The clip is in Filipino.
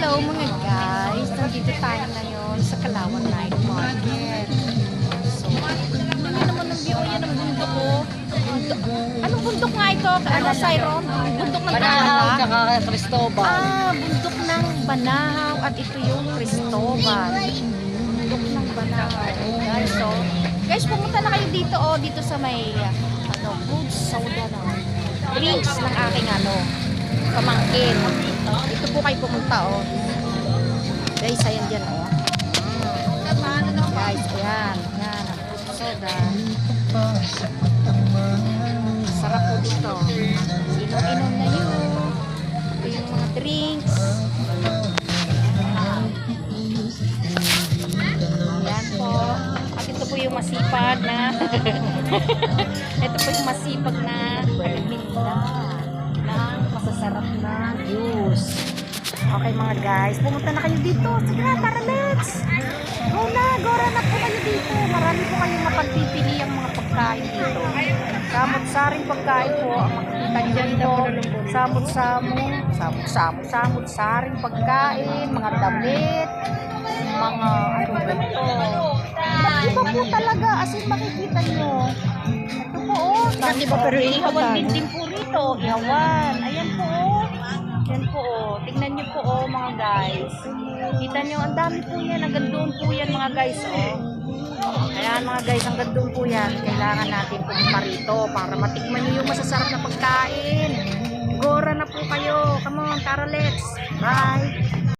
Hello mga guys, nandito tayo ngayon sa Kalawang Night Market. So, ano naman ang view yan ng bundok ko? Anong bundok nga ito? Ano, Siron? Bundok ng Banahaw, Banahaw? tsaka Cristobal. Bundok ng Banahaw at ito yung Cristobal. Bundok ng Banahaw. Guys, so, guys, pumunta na kayo dito, dito sa may, food soda na. Drinks ng aking, pamangkin. Dito po kayo pumunta, Guys, ayan dyan, Guys, ayan. Ayan, ang food soda. Sarap po dito. Inom-inom na yun. Ito yung mga drinks. Ayan po. At ito po yung masipag na ito po yung masipag na pagminda ng masasarap na juice. Okay mga guys, pumunta na kayo dito. Sige na, tara, let's go na, gora na po kayo dito. Marami po kayong mapagpipili ang mga pagkain dito. Samot-saring pagkain po ang makikita nyo dito. Samot-saring pagkain, mga damit, mga ganito. Iba po talaga, as in makikita nyo. Ito po, Kasi ba pero ihawan din po rito. Ihawan. Ayan po, Yan po, tingnan nyo po, mga guys. Kita nyo, ang dami po yan. Hanggang doon po yan, mga guys, Ayan, mga guys, hanggang doon po yan. Kailangan natin pumunta rito para matikman nyo yung masasarap na pagkain. Gora na po kayo. Come on, tara, let's. Bye.